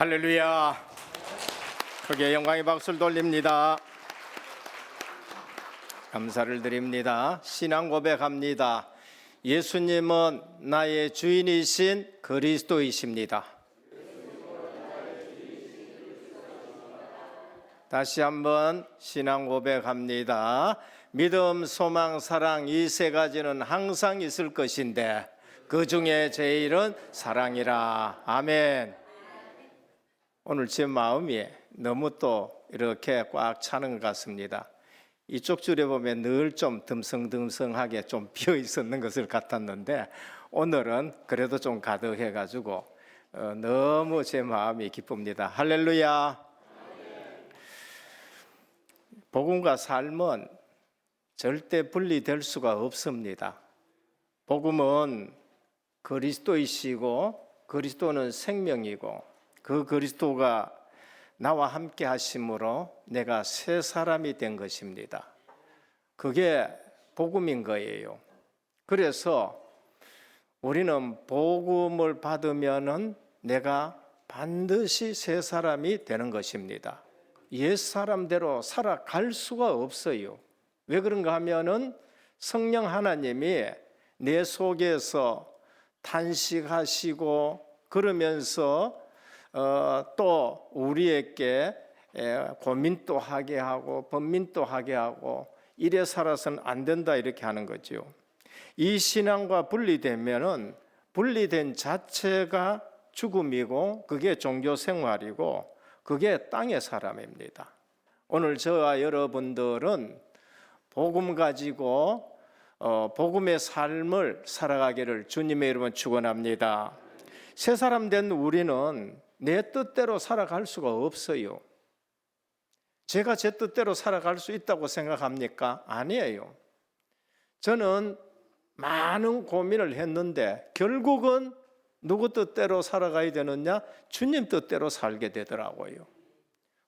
할렐루야. 크게 영광의 박수를 돌립니다. 감사를 드립니다. 신앙 고백합니다. 예수님은 나의 주인이신 그리스도이십니다. 다시 한번 신앙 고백합니다. 믿음, 소망, 사랑 이 세 가지는 항상 있을 것인데 그 중에 제일은 사랑이라. 아멘. 오늘 제 마음이 너무 또 이렇게 꽉 차는 것 같습니다. 이쪽 줄에 보면 늘 좀 듬성듬성하게 좀 비어 있었는 것을 같았는데 오늘은 그래도 좀 가득해가지고 너무 제 마음이 기쁩니다. 할렐루야. 복음과 삶은 절대 분리될 수가 없습니다. 복음은 그리스도이시고 그리스도는 생명이고 그 그리스도가 나와 함께 하심으로 내가 새 사람이 된 것입니다. 그게 복음인 거예요. 그래서 우리는 복음을 받으면은 내가 반드시 새 사람이 되는 것입니다. 옛 사람대로 살아갈 수가 없어요. 왜 그런가 하면은 성령 하나님이 내 속에서 탄식하시고 그러면서 또 우리에게 고민도 하게 하고 번민도 하게 하고 이래 살아서는 안 된다 이렇게 하는 거죠. 이 신앙과 분리되면은 분리된 자체가 죽음이고 그게 종교 생활이고 그게 땅의 사람입니다. 오늘 저와 여러분들은 복음 가지고 복음의 삶을 살아가기를 주님의 이름으로 축원합니다. 새 사람 된 우리는 내 뜻대로 살아갈 수가 없어요. 제가 제 뜻대로 살아갈 수 있다고 생각합니까? 아니에요. 저는 많은 고민을 했는데 결국은 누구 뜻대로 살아가야 되느냐? 주님 뜻대로 살게 되더라고요.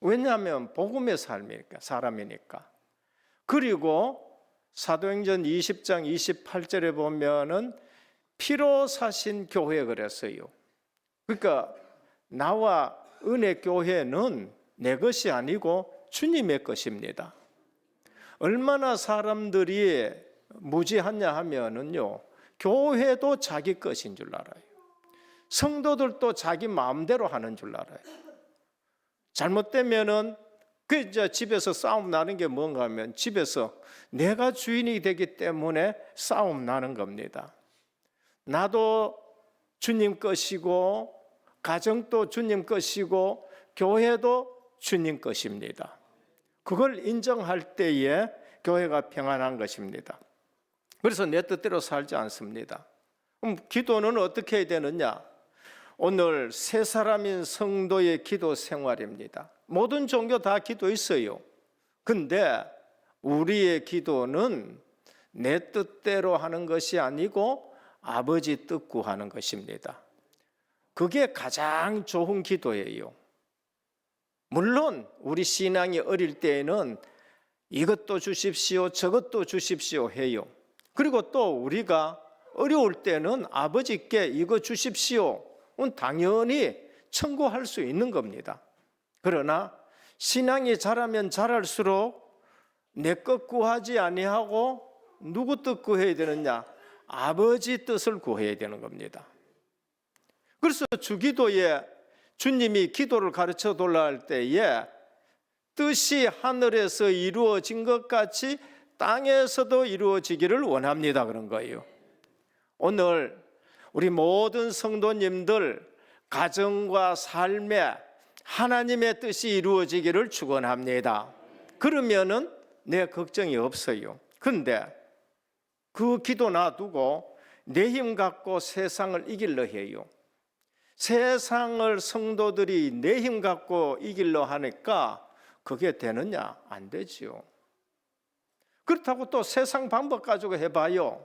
왜냐하면 복음의 삶이니까, 사람이니까. 그리고 사도행전 20장 28절에 보면은 피로 사신 교회 그랬어요. 그러니까 나와 은혜 교회는 내 것이 아니고 주님의 것입니다. 얼마나 사람들이 무지하냐 하면은요, 교회도 자기 것인 줄 알아요. 성도들도 자기 마음대로 하는 줄 알아요. 잘못되면은 그 이제 집에서 싸움 나는 게 뭔가 하면 집에서 내가 주인이 되기 때문에 싸움 나는 겁니다. 나도 주님 것이고 가정도 주님 것이고 교회도 주님 것입니다. 그걸 인정할 때에 교회가 평안한 것입니다. 그래서 내 뜻대로 살지 않습니다. 그럼 기도는 어떻게 해야 되느냐? 오늘 새 사람인 성도의 기도 생활입니다. 모든 종교 다 기도 있어요. 근데 우리의 기도는 내 뜻대로 하는 것이 아니고 아버지 뜻 구하는 것입니다. 그게 가장 좋은 기도예요. 물론 우리 신앙이 어릴 때에는 이것도 주십시오, 저것도 주십시오 해요. 그리고 또 우리가 어려울 때는 아버지께 이거 주십시오. 당연히 청구할 수 있는 겁니다. 그러나 신앙이 자라면 자랄수록 내 것 구하지 아니하고 누구 뜻 구해야 되느냐? 아버지 뜻을 구해야 되는 겁니다. 그래서 주기도에 주님이 기도를 가르쳐 달라 할 때에 뜻이 하늘에서 이루어진 것 같이 땅에서도 이루어지기를 원합니다 그런 거예요. 오늘 우리 모든 성도님들 가정과 삶에 하나님의 뜻이 이루어지기를 축원합니다. 그러면은 내 걱정이 없어요. 그런데 그 기도 놔두고 내 힘 갖고 세상을 이기려 해요. 세상을 성도들이 내 힘 갖고 이기려 하니까 그게 되느냐? 안 되지요. 그렇다고 또 세상 방법 가지고 해봐요.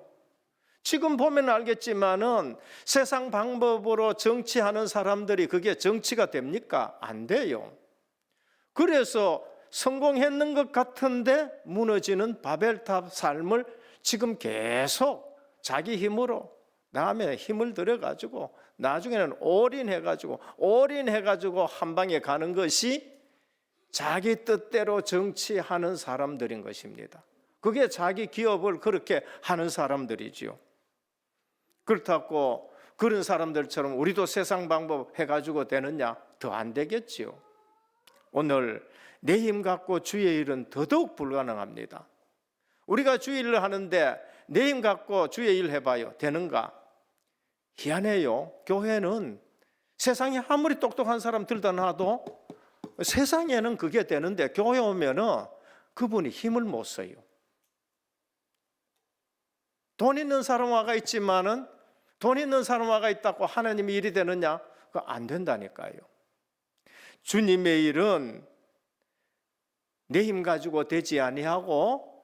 지금 보면 알겠지만은 세상 방법으로 정치하는 사람들이 그게 정치가 됩니까? 안 돼요. 그래서 성공했는 것 같은데 무너지는 바벨탑 삶을 지금 계속 자기 힘으로 남의 힘을 들여가지고 나중에는 올인해가지고 한 방에 가는 것이 자기 뜻대로 정치하는 사람들인 것입니다. 그게 자기 기업을 그렇게 하는 사람들이지요. 그렇다고 그런 사람들처럼 우리도 세상 방법 해가지고 되느냐? 더 안 되겠지요. 오늘 내 힘 갖고 주의 일은 더더욱 불가능합니다. 우리가 주의 일을 하는데 내 힘 갖고 주의 일 해봐요. 되는가? 희한해요. 교회는 세상에 아무리 똑똑한 사람 들다 놔도 세상에는 그게 되는데 교회 오면은 그분이 힘을 못 써요. 돈 있는 사람 와가 있지만은 돈 있는 사람 와가 있다고 하나님의 일이 되느냐? 그거 안 된다니까요. 주님의 일은 내 힘 가지고 되지 아니하고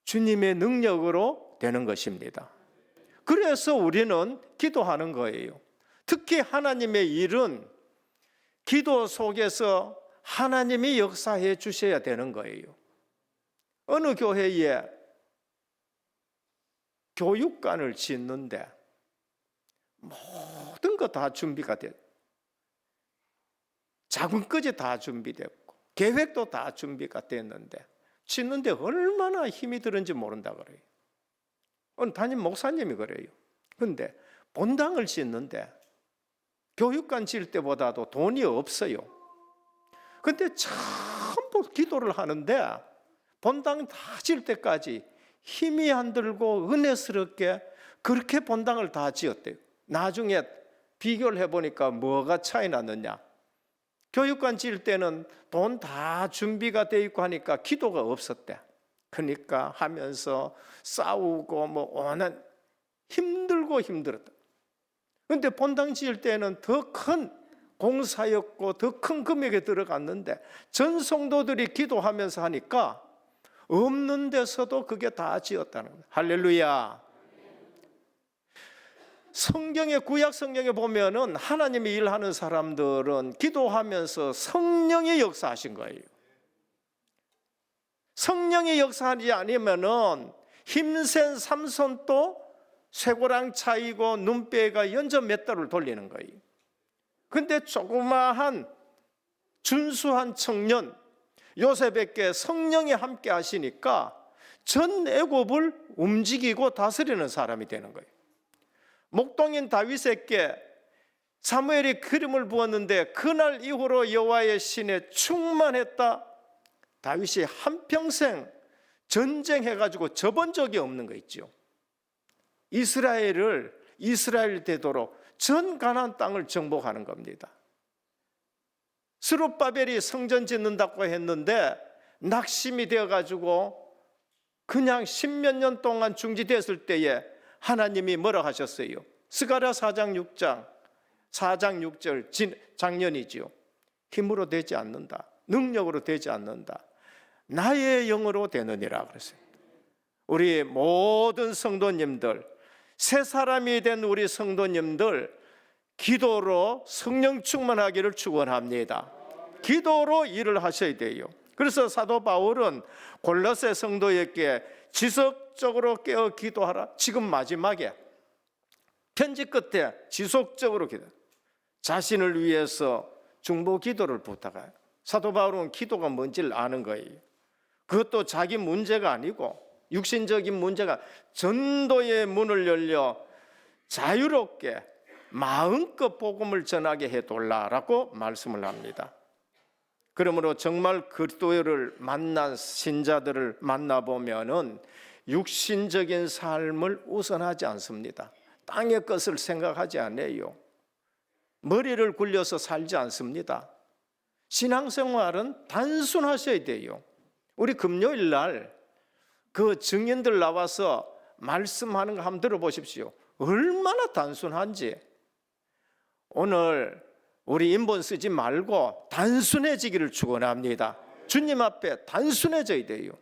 주님의 능력으로 되는 것입니다. 그래서 우리는 기도하는 거예요. 특히 하나님의 일은 기도 속에서 하나님이 역사해 주셔야 되는 거예요. 어느 교회에 교육관을 짓는데 모든 거 다 준비가 됐고 자금까지 다 준비됐고 계획도 다 준비가 됐는데 짓는데 얼마나 힘이 드는지 모른다 그래요. 어느 담임 목사님이 그래요. 그런데 본당을 짓는데 교육관 지을 때보다도 돈이 없어요. 그런데 전부 기도를 하는데 본당 다 지을 때까지 힘이 안 들고 은혜스럽게 그렇게 본당을 다 지었대요. 나중에 비교를 해보니까 뭐가 차이 났느냐? 교육관 지을 때는 돈 다 준비가 돼 있고 하니까 기도가 없었대. 그러니까 하면서 싸우고 뭐 오는 힘들고 힘들었다. 그런데 본당 지을 때는 더 큰 공사였고 더 큰 금액에 들어갔는데 전 성도들이 기도하면서 하니까 없는 데서도 그게 다 지었다는 거예요. 할렐루야. 성경의 구약 성경에 보면은 하나님이 일하는 사람들은 기도하면서 성령이 역사하신 거예요. 성령이 역사하지 않으면은 힘센 삼손도 쇠고랑 차이고 눈뼈가 연전 몇 달을 돌리는 거예요. 근데 조그마한 준수한 청년 요셉에게 성령이 함께 하시니까 전 애굽을 움직이고 다스리는 사람이 되는 거예요. 목동인 다윗에게 사무엘이 기름을 부었는데 그날 이후로 여호와의 신에 충만했다. 다윗이 한평생 전쟁해가지고 져본 적이 없는 거 있죠. 이스라엘 되도록 전 가나안 땅을 정복하는 겁니다. 스룹바벨이 성전 짓는다고 했는데 낙심이 되어가지고 그냥 10몇 년 동안 중지됐을 때에 하나님이 뭐라 하셨어요? 스가랴 4장 6절 작년이지요. 힘으로 되지 않는다. 능력으로 되지 않는다. 나의 영으로 되느니라 그랬어요. 우리 모든 성도님들, 새 사람이 된 우리 성도님들 기도로 성령 충만하기를 축원합니다. 기도로 일을 하셔야 돼요. 그래서 사도 바울은 골로새 성도에게 지속적으로 깨어 기도하라. 지금 마지막에 편지 끝에 지속적으로 기도. 자신을 위해서 중보 기도를 부탁해요. 사도 바울은 기도가 뭔지를 아는 거예요. 그것도 자기 문제가 아니고 육신적인 문제가 전도의 문을 열려 자유롭게 마음껏 복음을 전하게 해달라고 말씀을 합니다. 그러므로 정말 그리스도를 만난 신자들을 만나보면은 육신적인 삶을 우선하지 않습니다. 땅의 것을 생각하지 않아요. 머리를 굴려서 살지 않습니다. 신앙생활은 단순하셔야 돼요. 우리 금요일 날 그 증인들 나와서 말씀하는 거 한번 들어보십시오. 얼마나 단순한지. 오늘 우리 인본 쓰지 말고 단순해지기를 축원합니다. 주님 앞에 단순해져야 돼요.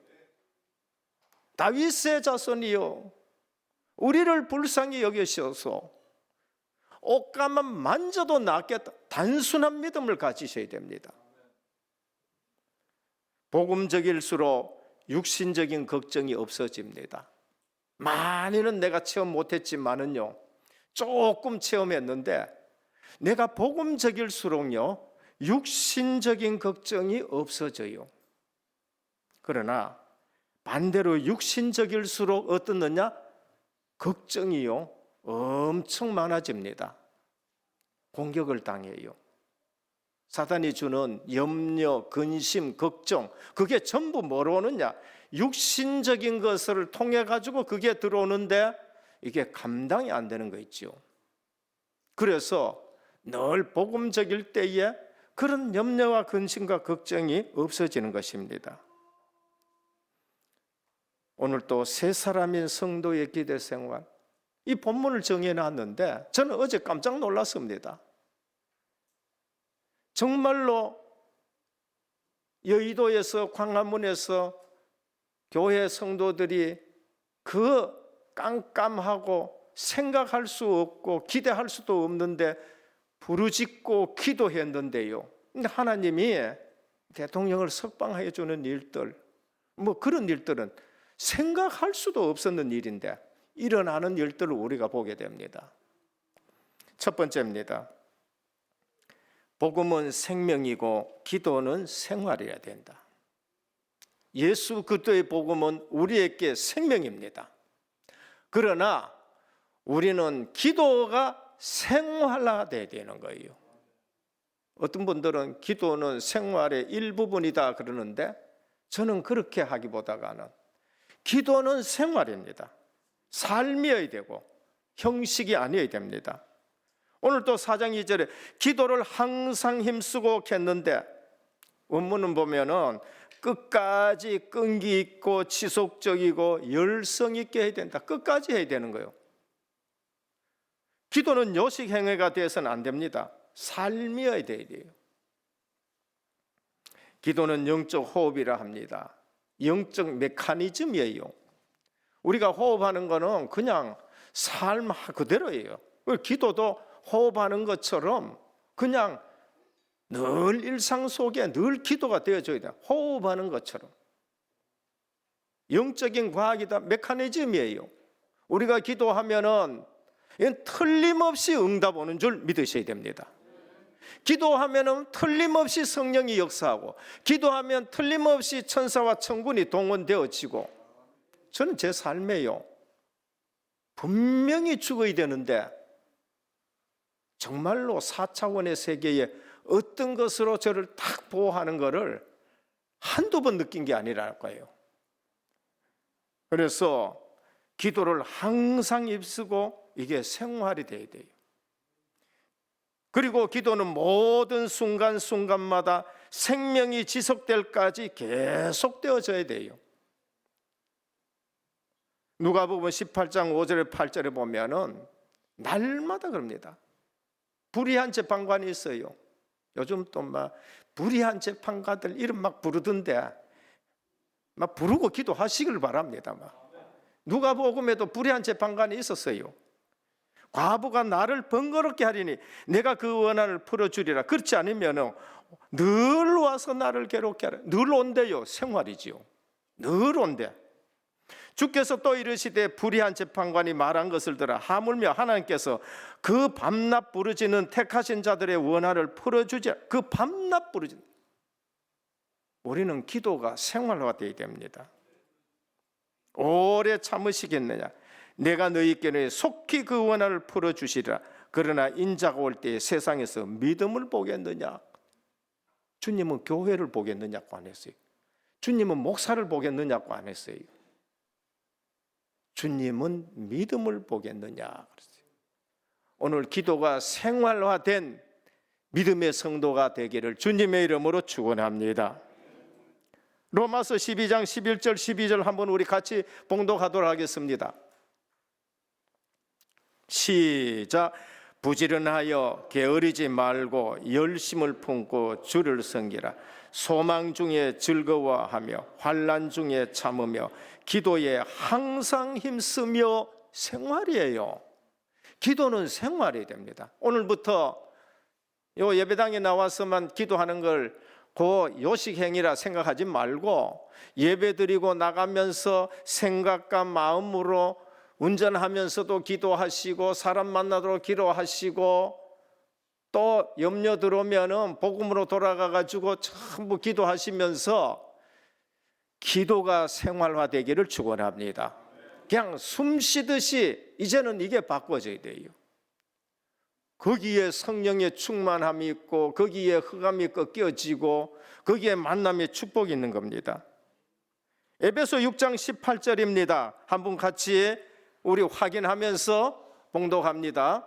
다윗의 자손이요, 우리를 불쌍히 여기셔서 옷가만 만져도 낫겠다. 단순한 믿음을 가지셔야 됩니다. 복음적일수록 육신적인 걱정이 없어집니다. 많이는 내가 체험 못했지만은요, 조금 체험했는데 내가 복음적일수록요, 육신적인 걱정이 없어져요. 그러나 반대로 육신적일수록 어떻느냐? 걱정이요, 엄청 많아집니다. 공격을 당해요. 사단이 주는 염려, 근심, 걱정, 그게 전부 뭐로 오느냐? 육신적인 것을 통해 가지고 그게 들어오는데 이게 감당이 안 되는 거 있죠. 그래서 늘 복음적일 때에 그런 염려와 근심과 걱정이 없어지는 것입니다. 오늘 또 세 사람인 성도의 기도 생활, 이 본문을 정해놨는데 저는 어제 깜짝 놀랐습니다. 정말로 여의도에서, 광화문에서 교회 성도들이 그 깜깜하고 생각할 수 없고 기대할 수도 없는데 부르짖고 기도했는데요, 근데 하나님이 대통령을 석방해 주는 일들, 뭐 그런 일들은 생각할 수도 없었는 일인데 일어나는 일들을 우리가 보게 됩니다. 첫 번째입니다. 복음은 생명이고 기도는 생활이어야 된다. 예수 그리스도의 복음은 우리에게 생명입니다. 그러나 우리는 기도가 생활화되어야 되는 거예요. 어떤 분들은 기도는 생활의 일부분이다 그러는데 저는 그렇게 하기보다는 기도는 생활입니다. 삶이어야 되고 형식이 아니어야 됩니다. 오늘 또 4장 2절에 기도를 항상 힘쓰고 했는데, 원문은 보면은 끝까지 끈기 있고 지속적이고 열성 있게 해야 된다. 끝까지 해야 되는 거예요. 기도는 요식 행위가 되어서는 안 됩니다. 삶이어야 돼요. 기도는 영적 호흡이라 합니다. 영적 메커니즘이에요. 우리가 호흡하는 거는 그냥 삶 그대로예요. 기도도 호흡하는 것처럼 그냥 늘 일상 속에 늘 기도가 되어져야 돼요. 호흡하는 것처럼. 영적인 과학이다, 메커니즘이에요. 우리가 기도하면은 틀림없이 응답 오는 줄 믿으셔야 됩니다. 기도하면은 틀림없이 성령이 역사하고, 기도하면 틀림없이 천사와 천군이 동원되어지고, 저는 제 삶에요, 분명히 죽어야 되는데 정말로 4차원의 세계에 어떤 것으로 저를 딱 보호하는 것을 한두 번 느낀 게 아니랄까요. 그래서 기도를 항상 입쓰고 이게 생활이 돼야 돼요. 그리고 기도는 모든 순간순간마다 생명이 지속될까지 계속되어져야 돼요. 누가복음 18장 5절에 8절에 보면은 날마다 그럽니다. 불의한 재판관이 있어요. 요즘 또 막 불의한 재판관들 이름 막 부르던데 막 부르고 기도하시길 바랍니다. 누가복음에도 불의한 재판관이 있었어요. 과부가 나를 번거롭게 하리니 내가 그 원한을 풀어주리라. 그렇지 않으면 늘 와서 나를 괴롭게 하라. 늘 온대요. 생활이지요. 늘 온대. 주께서 또 이르시되 불의한 재판관이 말한 것을 들어 하물며 하나님께서 그 밤낮 부르짖는 택하신 자들의 원한을 풀어주지. 그 밤낮 부르짖는, 우리는 기도가 생활화되어야 됩니다. 오래 참으시겠느냐? 내가 너희에게 속히 그 원한을 풀어주시리라. 그러나 인자가 올 때 세상에서 믿음을 보겠느냐? 주님은 교회를 보겠느냐고 안 했어요. 주님은 목사를 보겠느냐고 안 했어요. 주님은 믿음을 보겠느냐 그랬어요. 오늘 기도가 생활화된 믿음의 성도가 되기를 주님의 이름으로 축원합니다. 로마서 12장 11절 12절 한번 우리 같이 봉독하도록 하겠습니다. 시작. 부지런하여 게으르지 말고 열심을 품고 주를 섬기라. 소망 중에 즐거워하며 환난 중에 참으며 기도에 항상 힘쓰며. 생활이에요. 기도는 생활이 됩니다. 오늘부터 요 예배당에 나와서만 기도하는 걸 그 요식행위라 생각하지 말고 예배드리고 나가면서 생각과 마음으로 운전하면서도 기도하시고 사람 만나도록 기도하시고 또 염려 들어오면은 복음으로 돌아가가지고 전부 기도하시면서 기도가 생활화되기를 축원합니다. 그냥 숨 쉬듯이 이제는 이게 바꿔져야 돼요. 거기에 성령의 충만함이 있고 거기에 흑암이 꺾여지고 거기에 만남의 축복이 있는 겁니다. 에베소 6장 18절입니다. 한번 같이 우리 확인하면서 봉독합니다.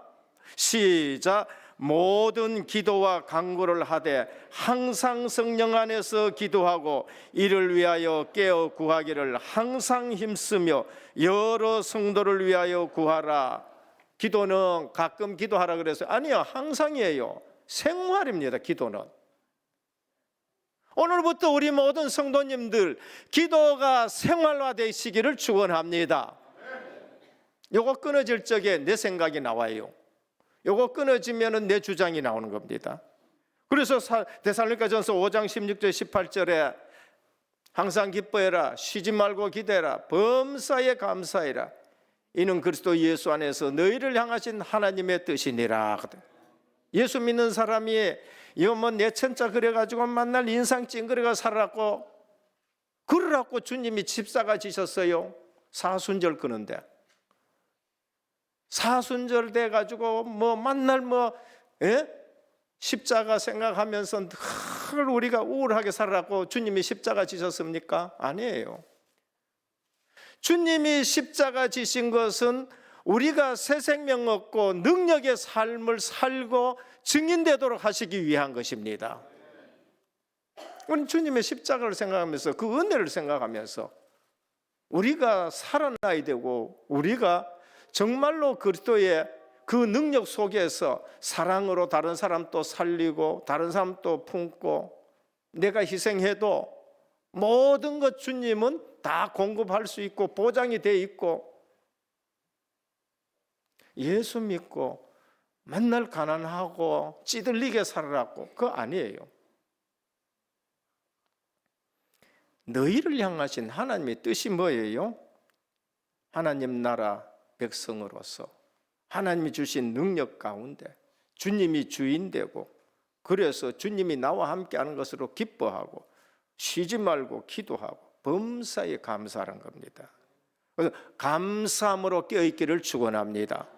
시작. 모든 기도와 간구를 하되 항상 성령 안에서 기도하고 이를 위하여 깨어 구하기를 항상 힘쓰며 여러 성도를 위하여 구하라. 기도는 가끔 기도하라 그래서 아니요, 항상이에요. 생활입니다. 기도는. 오늘부터 우리 모든 성도님들 기도가 생활화되시기를 축원합니다. 요거 끊어질 적에 내 생각이 나와요. 요거 끊어지면 내 주장이 나오는 겁니다. 그래서 데살로니가전서 5장 16절 18절에 항상 기뻐해라, 쉬지 말고 기도해라, 범사에 감사해라, 이는 그리스도 예수 안에서 너희를 향하신 하나님의 뜻이니라. 예수 믿는 사람이 이거 뭐 내 천자 그래가지고 만날 인상 찡그려가 살았고 그러라고 주님이 집사가 지셨어요. 사순절 끄는데 사순절 돼가지고 뭐 만날 십자가 생각하면서 늘 우리가 우울하게 살았고 주님이 십자가 지셨습니까? 아니에요. 주님이 십자가 지신 것은 우리가 새 생명 얻고 능력의 삶을 살고 증인되도록 하시기 위한 것입니다. 우리는 주님의 십자가를 생각하면서 그 은혜를 생각하면서 우리가 살아나야 되고 우리가 정말로 그리스도의 그 능력 속에서 사랑으로 다른 사람도 살리고 다른 사람도 품고 내가 희생해도 모든 것 주님은 다 공급할 수 있고 보장이 돼 있고 예수 믿고 맨날 가난하고 찌들리게 살아라고 그거 아니에요. 너희를 향하신 하나님의 뜻이 뭐예요? 하나님 나라 백성으로서 하나님이 주신 능력 가운데 주님이 주인 되고 그래서 주님이 나와 함께 하는 것으로 기뻐하고 쉬지 말고 기도하고 범사에 감사하는 겁니다. 그래서 감사함으로 깨어있기를 축원합니다.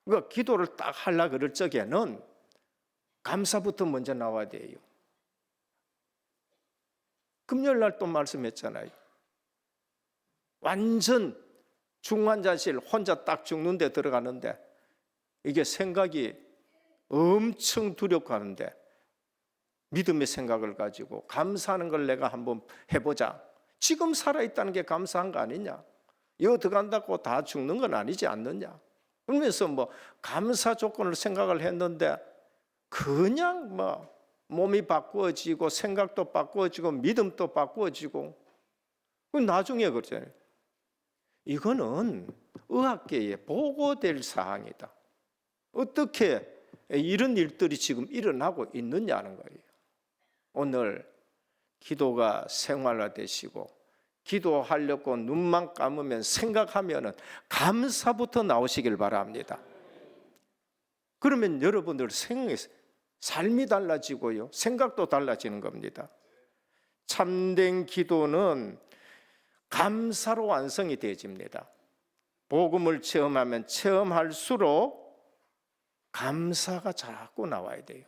그러니까 기도를 딱 하려고 그럴 적에는 감사부터 먼저 나와야 돼요. 금요일 날 또 말씀했잖아요. 완전 중환자실 혼자 딱 죽는 데 들어가는데 이게 생각이 엄청 두렵고 하는데 믿음의 생각을 가지고 감사하는 걸 내가 한번 해보자. 지금 살아있다는 게 감사한 거 아니냐? 이거 들어간다고 다 죽는 건 아니지 않느냐? 그러면서 감사 조건을 생각을 했는데 그냥 몸이 바꾸어지고 생각도 바꾸어지고 믿음도 바꾸어지고 나중에 그러잖아요. 이거는 의학계에 보고될 사항이다. 어떻게 이런 일들이 지금 일어나고 있느냐는 거예요. 오늘 기도가 생활화되시고 기도하려고 눈만 감으면 생각하면 감사부터 나오시길 바랍니다. 그러면 여러분들 삶이 달라지고요. 생각도 달라지는 겁니다. 참된 기도는 감사로 완성이 되어집니다. 복음을 체험하면 체험할수록 감사가 자꾸 나와야 돼요.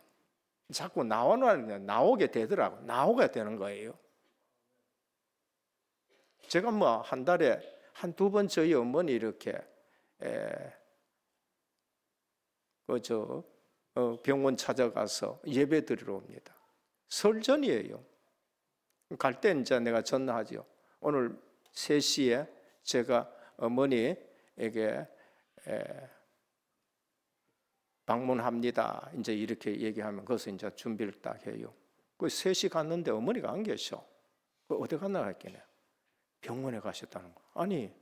자꾸 나오게 되더라고요. 나오게 되는 거예요. 제가 한 달에 한두 번 저희 어머니 이렇게 병원 찾아가서 예배 드리러 옵니다. 설 전이에요. 갈 때 이제 내가 전화하죠. 오늘 3시에 제가 어머니에게 방문합니다. 이제 이렇게 얘기하면 거기서 이제 준비를 딱 해요. 그 3시 갔는데 어머니가 안 계셔. 어디 갔나 했겠네. 병원에 가셨다는 거. 아니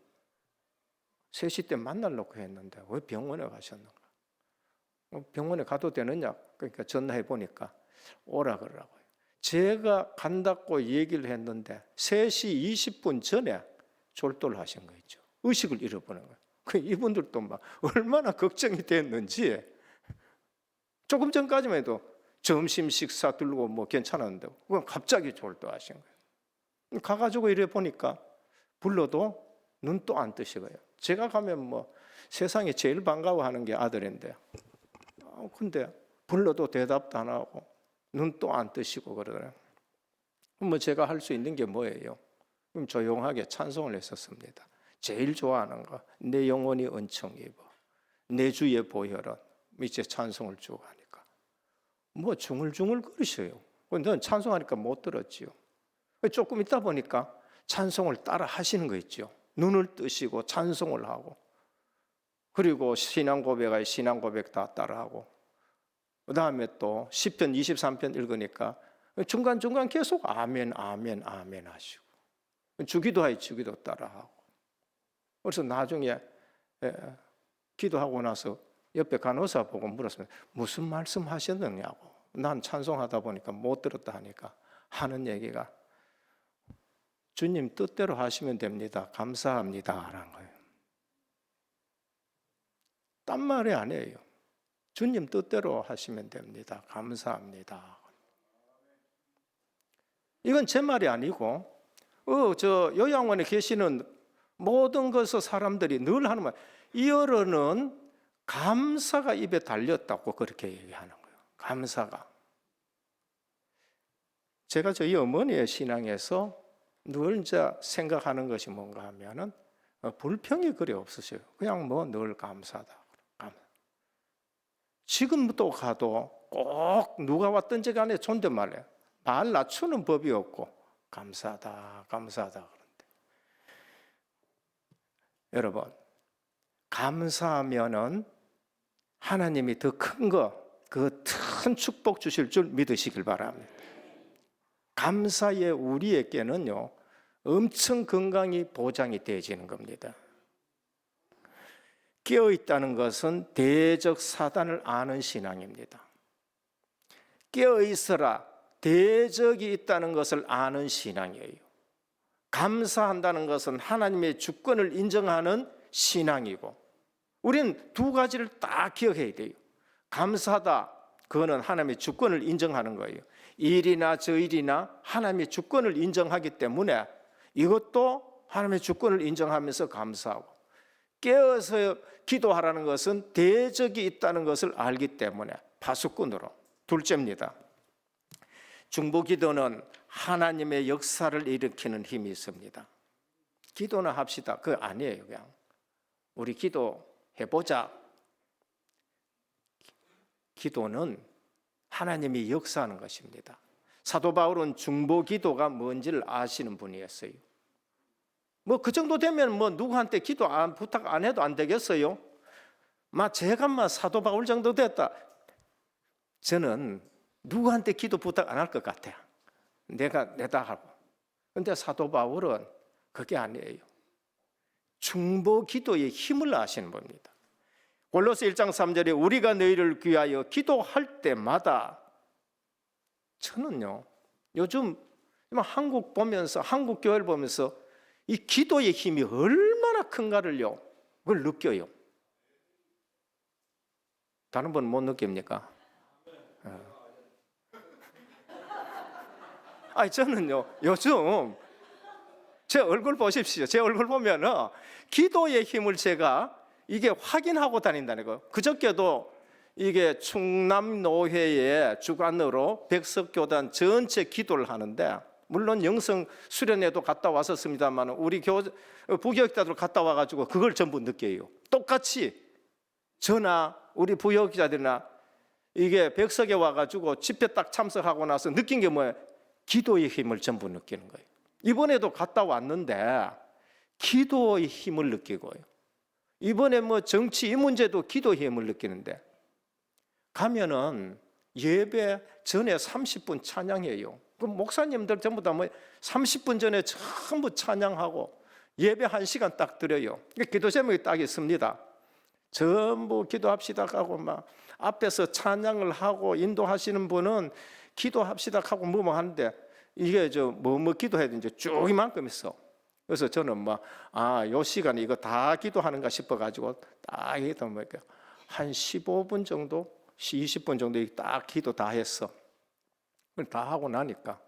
3시 때 만나려고 했는데 왜 병원에 가셨는가? 병원에 가도 되느냐? 그러니까 전화해 보니까 오라 그러라고요. 제가 간다고 얘기를 했는데 3시 20분 전에 졸도를 하신 거 있죠. 의식을 잃어버린 거예요. 이분들도 얼마나 걱정이 됐는지 조금 전까지만 해도 점심 식사 들고 뭐 괜찮았는데 그건 갑자기 졸도하신 거예요. 가가지고 이래 보니까 불러도 눈도 안 뜨시고요. 제가 가면 뭐 세상에 제일 반가워하는 게 아들인데, 근데 불러도 대답도 안 하고 눈도 안 뜨시고 그러더라고요. 뭐 제가 할 수 있는 게 뭐예요? 그럼 조용하게 찬송을 했었습니다. 제일 좋아하는 거, 내 영혼이 은총 입어, 내 주의 보혈은, 이제 찬송을 쭉 하니까 뭐 중얼중얼 거리셔요. 근데 찬송하니까 못 들었지요. 조금 있다 보니까 찬송을 따라 하시는 거 있죠. 눈을 뜨시고 찬송을 하고, 그리고 신앙 고백에 신앙 고백 다 따라하고, 그 다음에 또 시편 23편 읽으니까 중간중간 계속 아멘 아멘 아멘 하시고, 주기도하여 주기도 따라하고. 그래서 나중에 기도하고 나서 옆에 간호사 보고 물었습니다. 무슨 말씀 하셨느냐고. 난 찬송하다 보니까 못 들었다 하니까 하는 얘기가 주님 뜻대로 하시면 됩니다. 감사합니다 라는 거예요. 딴 말이 아니에요. 주님 뜻대로 하시면 됩니다. 감사합니다. 이건 제 말이 아니고 저 요양원에 계시는 모든 것을 사람들이 늘 하는 말, 이어로는 감사가 입에 달렸다고 그렇게 얘기하는 거예요. 감사가. 제가 저희 어머니의 신앙에서 늘 이제 생각하는 것이 뭔가 하면은 불평이 그리 없으셔요. 그냥 뭐 늘 감사다. 지금도 가도 꼭 누가 왔든지 간에 존댓말해. 말 낮추는 법이 없고 감사하다 감사하다 그런데, 여러분 감사하면은 하나님이 더 큰 거, 그 큰 축복 주실 줄 믿으시길 바랍니다. 감사에 우리에게는요 엄청 건강이 보장이 되어지는 겁니다. 깨어있다는 것은 대적 사단을 아는 신앙입니다. 깨어있어라, 대적이 있다는 것을 아는 신앙이에요. 감사한다는 것은 하나님의 주권을 인정하는 신앙이고, 우리는 두 가지를 다 기억해야 돼요. 감사하다, 그거는 하나님의 주권을 인정하는 거예요. 일이나 저일이나 하나님의 주권을 인정하기 때문에 이것도 하나님의 주권을 인정하면서 감사하고, 깨어서 기도하라는 것은 대적이 있다는 것을 알기 때문에 파수꾼으로. 둘째입니다. 중보기도는 하나님의 역사를 일으키는 힘이 있습니다. 기도나 합시다, 그거 아니에요. 그냥 우리 기도해보자. 기도는 하나님이 역사하는 것입니다. 사도 바울은 중보기도가 뭔지를 아시는 분이었어요. 뭐 그 정도 되면 뭐 누구한테 기도 부탁 안 해도 안 되겠어요? 제가 사도 바울 정도 됐다, 저는 누구한테 기도 부탁 안 할 것 같아요. 내다 하고. 근데 사도 바울은 그게 아니에요. 중보 기도의 힘을 아시는 분입니다. 골로새 1장 3절에 우리가 너희를 위하여 기도할 때마다, 저는요 요즘 한국 보면서, 한국 교회를 보면서 이 기도의 힘이 얼마나 큰가를요 그걸 느껴요. 다른 분은 못 느낍니까? 저는요 요즘 제 얼굴 보십시오. 제 얼굴 보면은 기도의 힘을 제가 이게 확인하고 다닌다는 거예요. 그저께도 이게 충남노회의 주관으로 백석교단 전체 기도를 하는데, 물론 영성 수련회도 갔다 왔었습니다만 우리 부교육자들 갔다 와가지고 그걸 전부 느껴요. 똑같이 저나 우리 부교육자들이나 이게 백석에 와가지고 집회 딱 참석하고 나서 느낀 게 뭐예요? 기도의 힘을 전부 느끼는 거예요. 이번에도 갔다 왔는데 기도의 힘을 느끼고요. 이번에 정치 이 문제도 기도의 힘을 느끼는데, 가면은 예배 전에 30분 찬양해요. 그럼 목사님들 전부 다 30분 전에 전부 찬양하고 예배 1시간 딱 드려요. 기도 제목이 딱 있습니다. 전부 기도합시다 하고 앞에서 찬양을 하고 인도하시는 분은 기도합시다 하고 뭐 하는데, 이게 뭐 기도해야 되는지 쭉 이만큼 있어. 그래서 저는 요 시간에 이거 다 기도하는가 싶어가지고 딱 해도 한 15분 정도 20분 정도 딱 기도 다 했어. 다 하고 나니까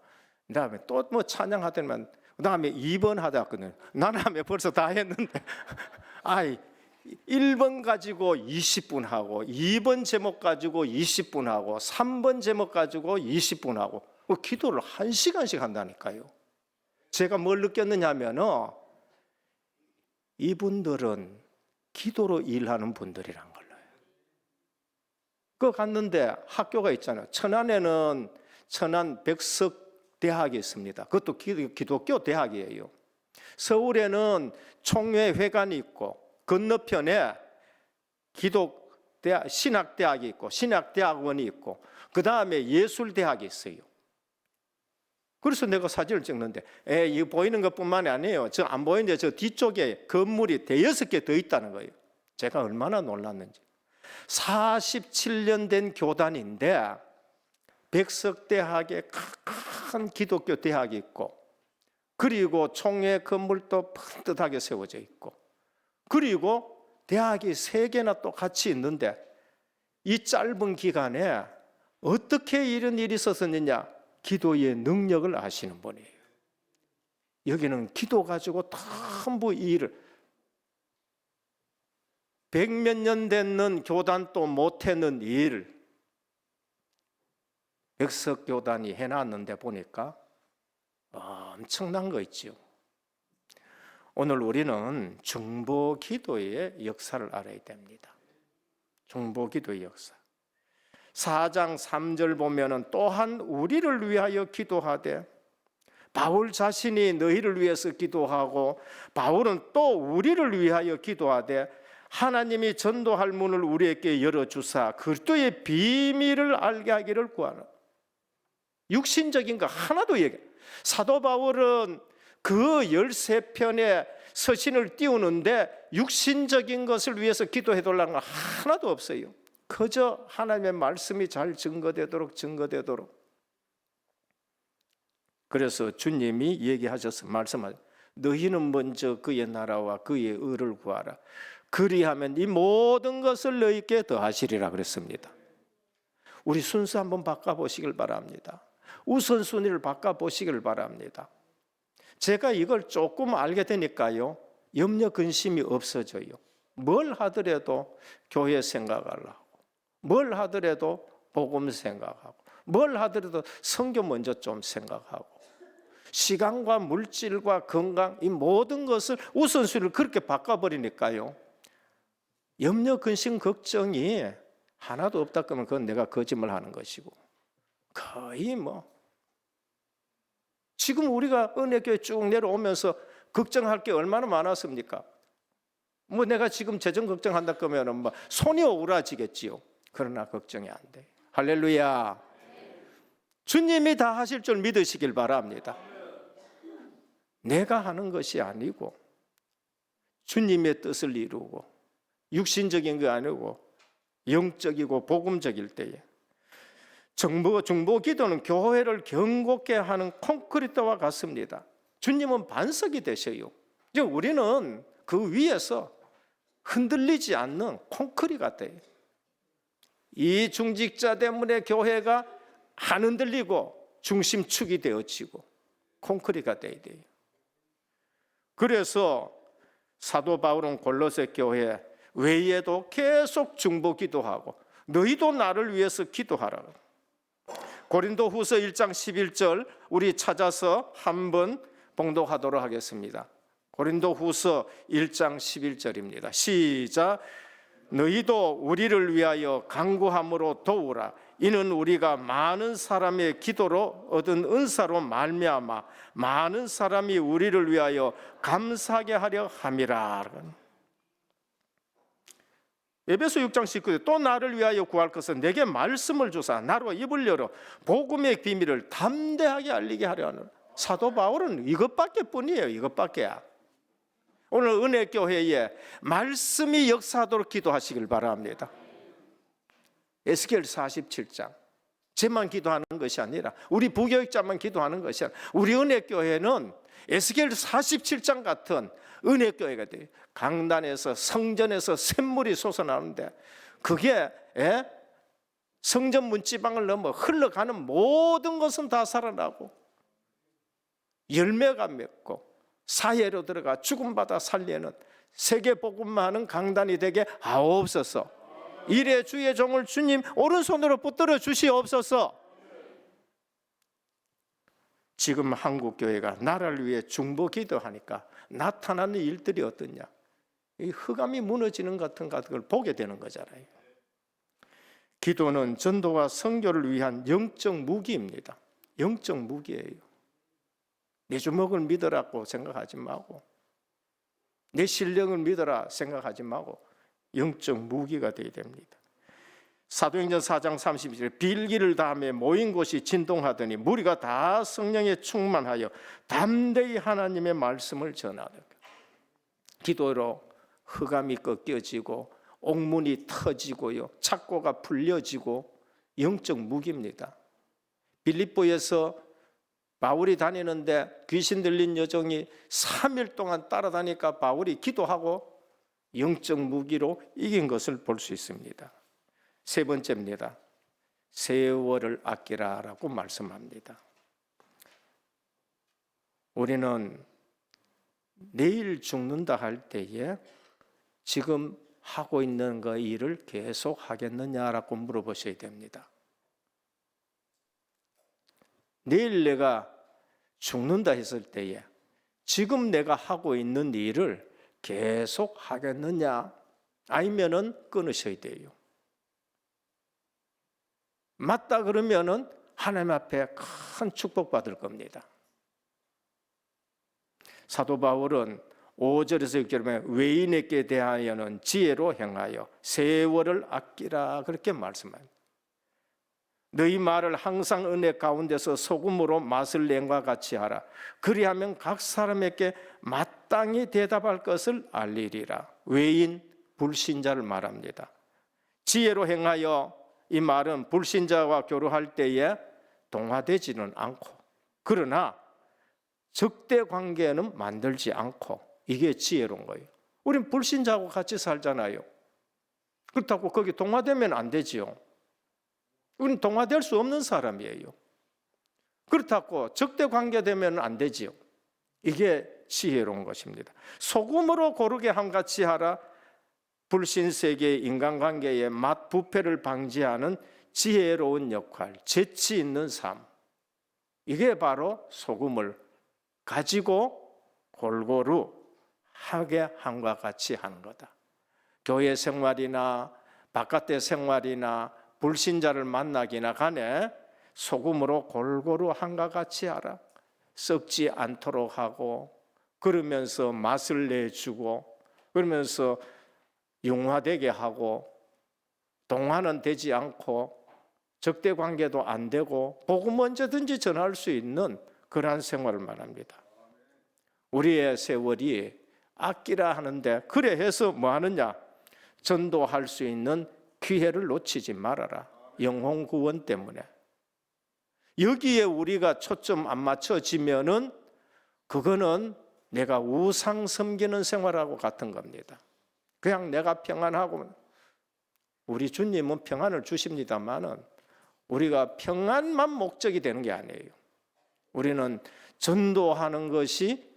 그다음에 또 뭐 찬양하더니만 그다음에 2번 하다거든요. 나는 하면 벌써 다 했는데 1번 가지고 20분 하고 2번 제목 가지고 20분 하고 3번 제목 가지고 20분 하고 기도를 1시간씩 한다니까요. 제가 뭘 느꼈느냐 하면은 이분들은 기도로 일하는 분들이란 걸로요. 그 갔는데 학교가 있잖아요. 천안에는 천안 백석대학이 있습니다. 그것도 기독교 대학이에요. 서울에는 총회회관이 있고 건너편에 기독대학, 신학대학이 있고 신학대학원이 있고 그 다음에 예술대학이 있어요. 그래서 내가 사진을 찍는데 이 보이는 것뿐만이 아니에요. 저 안 보이는데 저 뒤쪽에 건물이 6개 더 있다는 거예요. 제가 얼마나 놀랐는지. 47년 된 교단인데 백석대학에 큰 기독교 대학이 있고 그리고 총회 건물도 펀듯하게 세워져 있고 그리고 대학이 3개나 또 같이 있는데 이 짧은 기간에 어떻게 이런 일이 있었느냐? 기도의 능력을 아시는 분이에요. 여기는 기도 가지고 전부 이 일을 100몇 년 됐는 교단도 못했는 일 백석교단이 해놨는데 보니까 엄청난 거 있죠. 오늘 우리는 중보기도의 역사를 알아야 됩니다. 중보기도의 역사. 4장 3절 보면은 또한 우리를 위하여 기도하되 바울 자신이 너희를 위해서 기도하고 바울은 또 우리를 위하여 기도하되 하나님이 전도할 문을 우리에게 열어주사 그리스도의 비밀을 알게 하기를 구하는 육신적인 거 하나도 얘기. 사도 바울은 그 13편의 서신을 띄우는데 육신적인 것을 위해서 기도해 달라는 거 하나도 없어요. 그저 하나님의 말씀이 잘 증거되도록. 그래서 주님이 얘기하셔서 말씀하셨어요. 너희는 먼저 그의 나라와 그의 의를 구하라. 그리하면 이 모든 것을 너희께 더하시리라 그랬습니다. 우리 순서 한번 바꿔보시길 바랍니다. 우선순위를 바꿔보시길 바랍니다. 제가 이걸 조금 알게 되니까요, 염려 근심이 없어져요. 뭘 하더라도 교회 생각하려고, 뭘 하더라도 복음 생각하고, 뭘 하더라도 성경 먼저 좀 생각하고, 시간과 물질과 건강 이 모든 것을 우선순위를 그렇게 바꿔버리니까요, 염려 근심 걱정이 하나도 없다 그러면 그건 내가 거짓말하는 것이고, 거의 지금 우리가 은혜교회 쭉 내려오면서 걱정할 게 얼마나 많았습니까? 내가 지금 재정 걱정한다 그러면 손이 오그라지겠지요. 그러나 걱정이 안 돼. 할렐루야. 주님이 다 하실 줄 믿으시길 바랍니다. 내가 하는 것이 아니고 주님의 뜻을 이루고 육신적인 게 아니고 영적이고 복음적일 때에 중보 기도는 교회를 견고케 하는 콘크리트와 같습니다. 주님은 반석이 되셔요. 이제 우리는 그 위에서 흔들리지 않는 콘크리트 같아요. 이 중직자 때문에 교회가 안 흔들리고 중심축이 되어지고 콘크리트가 되어야 돼요. 그래서 사도 바울은 골로새 교회 외에도 계속 중보 기도하고 너희도 나를 위해서 기도하라. 고린도후서 1장 11절 우리 찾아서 한번 봉독하도록 하겠습니다. 고린도후서 1장 11절입니다. 시작. 너희도 우리를 위하여 간구함으로 도우라. 이는 우리가 많은 사람의 기도로 얻은 은사로 말미암아 많은 사람이 우리를 위하여 감사하게 하려 함이라. 에베소 6장 19절 또 나를 위하여 구할 것은 내게 말씀을 주사 나로 입을 열어 복음의 비밀을 담대하게 알리게 하려 하는. 사도 바울은 이것밖에 뿐이에요. 이것밖에야. 오늘 은혜교회에 말씀이 역사하도록 기도하시길 바랍니다. 에스겔 47장 제만 기도하는 것이 아니라 우리 부교육자만 기도하는 것이 아니라 우리 은혜교회는 에스겔 47장 같은 은혜교회가 돼요. 강단에서 성전에서 샘물이 솟아나는데 그게 성전 문지방을 넘어 흘러가는 모든 것은 다 살아나고 열매가 맺고 사회로 들어가 죽음받아 살리는 세계복음만은 강단이 되게 하옵소서. 이래 주의 종을 주님 오른손으로 붙들어 주시옵소서. 지금 한국교회가 나라를 위해 중보 기도하니까 나타나는 일들이 어떠냐? 이 흑암이 무너지는 같은 것을 보게 되는 거잖아요. 기도는 전도와 선교를 위한 영적 무기입니다. 영적 무기예요. 내 주먹을 믿으라고 생각하지 말고, 내 실력을 믿어라 생각하지 말고 영적 무기가 되어야 됩니다. 사도행전 4장 32절에 빌기를 다음에 모인 곳이 진동하더니 무리가 다 성령에 충만하여 담대히 하나님의 말씀을 전하는 것. 기도로 흑암이 꺾여지고 옥문이 터지고요, 착고가 풀려지고 영적 무기입니다. 빌립보에서 바울이 다니는데 귀신 들린 여종이 3일 동안 따라다니까 바울이 기도하고 영적 무기로 이긴 것을 볼 수 있습니다. 세 번째입니다. 세월을 아끼라라고 말씀합니다. 우리는 내일 죽는다 할 때에 지금 하고 있는 그 일을 계속 하겠느냐라고 물어보셔야 됩니다. 내일 내가 죽는다 했을 때에 지금 내가 하고 있는 일을 계속 하겠느냐, 아니면은 끊으셔야 돼요. 맞다 그러면은 하나님 앞에 큰 축복 받을 겁니다. 사도 바울은 5절에서 6절에 보면 외인에게 대하여는 지혜로 행하여 세월을 아끼라 그렇게 말씀합니다. 너희 말을 항상 은혜 가운데서 소금으로 맛을 낸과 같이 하라. 그리하면 각 사람에게 마땅히 대답할 것을 알리리라. 외인, 불신자를 말합니다. 지혜로 행하여, 이 말은 불신자와 교류할 때에 동화되지는 않고, 그러나 적대 관계는 만들지 않고, 이게 지혜로운 거예요. 우린 불신자하고 같이 살잖아요. 그렇다고 거기 동화되면 안 되지요. 우린 동화될 수 없는 사람이에요. 그렇다고 적대 관계 되면 안 되지요. 이게 지혜로운 것입니다. 소금으로 고르게 함같이 하라. 불신세계의 인간관계의 맛 부패를 방지하는 지혜로운 역할, 재치 있는 삶, 이게 바로 소금을 가지고 골고루 하게 함과 같이 하는 거다. 교회 생활이나 바깥의 생활이나 불신자를 만나기나 간에 소금으로 골고루 함과 같이 하라. 썩지 않도록 하고, 그러면서 맛을 내주고, 그러면서 융화되게 하고, 동화는 되지 않고 적대 관계도 안 되고 복음 언제든지 전할 수 있는 그러한 생활을 말합니다. 우리의 세월이 아끼라 하는데, 그래 해서 뭐 하느냐? 전도할 수 있는 기회를 놓치지 말아라. 영혼 구원 때문에. 여기에 우리가 초점 안 맞춰지면은 그거는 내가 우상 섬기는 생활하고 같은 겁니다. 그냥 내가 평안하고, 우리 주님은 평안을 주십니다만은 우리가 평안만 목적이 되는 게 아니에요. 우리는 전도하는 것이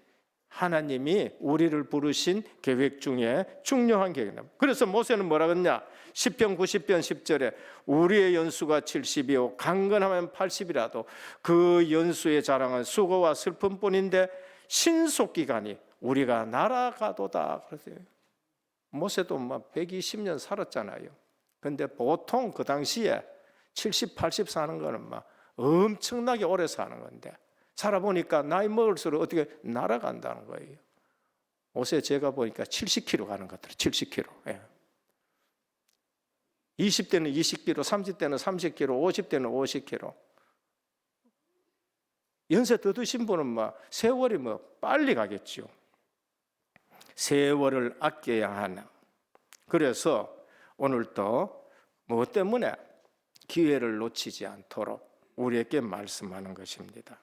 하나님이 우리를 부르신 계획 중에 중요한 계획입니다. 그래서 모세는 뭐라 그랬냐? 시편 90편 10절에 우리의 연수가 70이요 강건하면 80이라도 그 연수의 자랑은 수고와 슬픔뿐인데 신속기간이 우리가 날아가도다 그러세요. 모세도 막 120년 살았잖아요. 근데 보통 그 당시에 70, 80 사는 거는 막 엄청나게 오래 사는 건데, 살아보니까 나이 먹을수록 어떻게 날아간다는 거예요. 모세 제가 보니까 70km 가는 것 같아요. 70km. 예. 20대는 20km, 30대는 30km, 50대는 50km. 연세 더 드신 분은 막 세월이 뭐 빨리 가겠죠. 세월을 아껴야 하나. 그래서 오늘도 무엇 때문에 기회를 놓치지 않도록 우리에게 말씀하는 것입니다.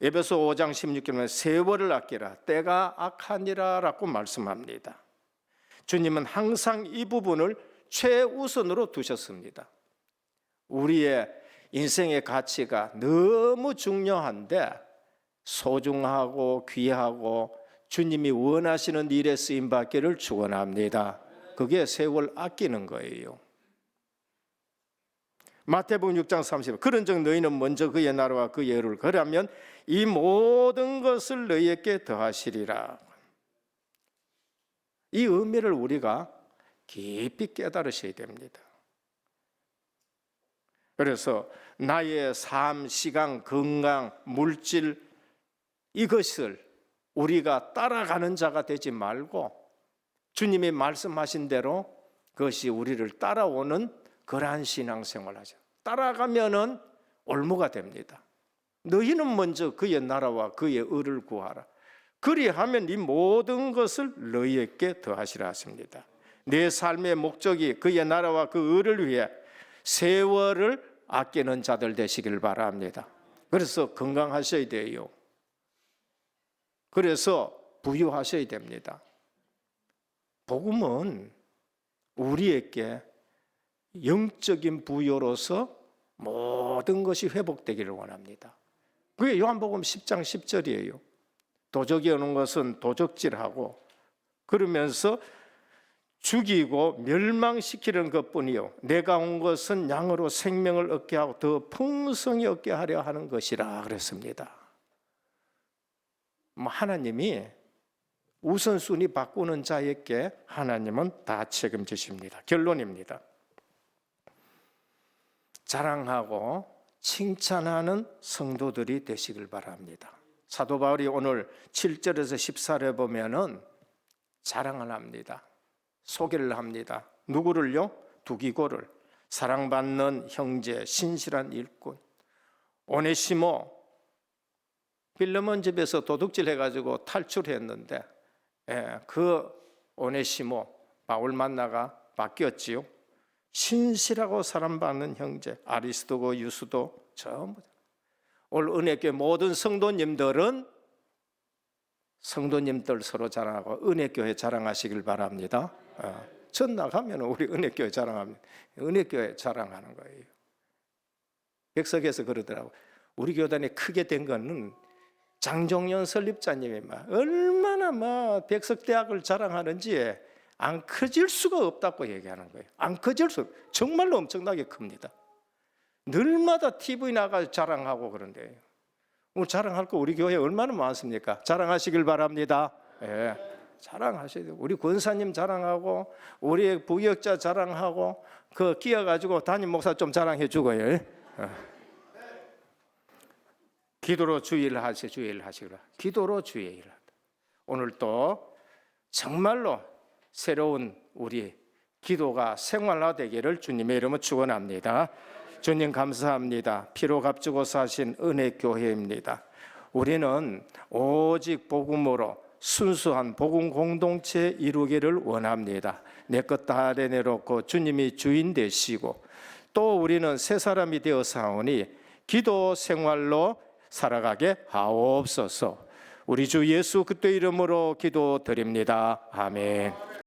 에베소 5장 16절에 세월을 아끼라 때가 악하니라 라고 말씀합니다. 주님은 항상 이 부분을 최우선으로 두셨습니다. 우리의 인생의 가치가 너무 중요한데 소중하고 귀하고 주님이 원하시는 일에 쓰임받기를 축원합니다. 그게 세월 아끼는 거예요. 마태복음 6장 30절 그런즉 너희는 먼저 그의 나라와 그의 의를 구하면 이 모든 것을 너희에게 더하시리라. 이 의미를 우리가 깊이 깨달으셔야 됩니다. 그래서 나의 삶, 시간, 건강, 물질 이것을 우리가 따라가는 자가 되지 말고 주님이 말씀하신 대로 그것이 우리를 따라오는 그러한 신앙생활을 하죠. 따라가면은 올무가 됩니다. 너희는 먼저 그의 나라와 그의 의를 구하라. 그리하면 이 모든 것을 너희에게 더하시라 하십니다. 내 삶의 목적이 그의 나라와 그 의를 위해 세월을 아끼는 자들 되시길 바랍니다. 그래서 건강하셔야 돼요. 그래서 부유하셔야 됩니다. 복음은 우리에게 영적인 부여로서 모든 것이 회복되기를 원합니다. 그게 요한복음 10장 10절이에요. 도적이 오는 것은 도적질하고 그러면서 죽이고 멸망시키는 것뿐이요 내가 온 것은 양으로 생명을 얻게 하고 더 풍성히 얻게 하려 하는 것이라 그랬습니다. 하나님이 우선순위 바꾸는 자에게 하나님은 다 책임지십니다. 결론입니다. 자랑하고 칭찬하는 성도들이 되시길 바랍니다. 사도 바울이 오늘 7절에서 14절에 보면은 자랑을 합니다. 소개를 합니다. 누구를요? 두기고를, 사랑받는 형제, 신실한 일꾼 오네시모. 빌레몬 집에서 도둑질 해가지고 탈출했는데 그 오네시모 바울 만나가 바뀌었지요. 신실하고 사랑받는 형제 아리스도고 유스도 전부 오늘 은혜교회 모든 성도님들 서로 자랑하고 은혜교회 자랑하시길 바랍니다. 전 나가면 우리 은혜교회 자랑합니다. 은혜교회 자랑하는 거예요. 백석에서 그러더라고. 우리 교단이 크게 된 거는 장종현 설립자님이 얼마나 백석대학을 자랑하는지 안 커질 수가 없다고 얘기하는 거예요. 안 커질 수, 정말로 엄청나게 큽니다. 늘마다 TV 나가 자랑하고 그런데요. 오늘 자랑할 거 우리 교회 얼마나 많습니까? 자랑하시길 바랍니다. 예, 자랑하셔야 돼요. 우리 권사님 자랑하고 우리 부역자 자랑하고 그 끼어가지고 담임 목사 좀 자랑해 주고요. 기도로 주의를 하시고 기도로 주의를 하다. 오늘 또 정말로 새로운 우리 기도가 생활화되기를 주님의 이름으로 축원합니다. 주님 감사합니다. 피로 값주고 사신 은혜교회입니다. 우리는 오직 복음으로 순수한 복음 공동체 이루기를 원합니다. 내 것 다 내놓고 주님이 주인 되시고 또 우리는 새 사람이 되어 사오니 기도 생활로 살아가게 하옵소서. 우리 주 예수 그리스도 이름으로 기도드립니다. 아멘.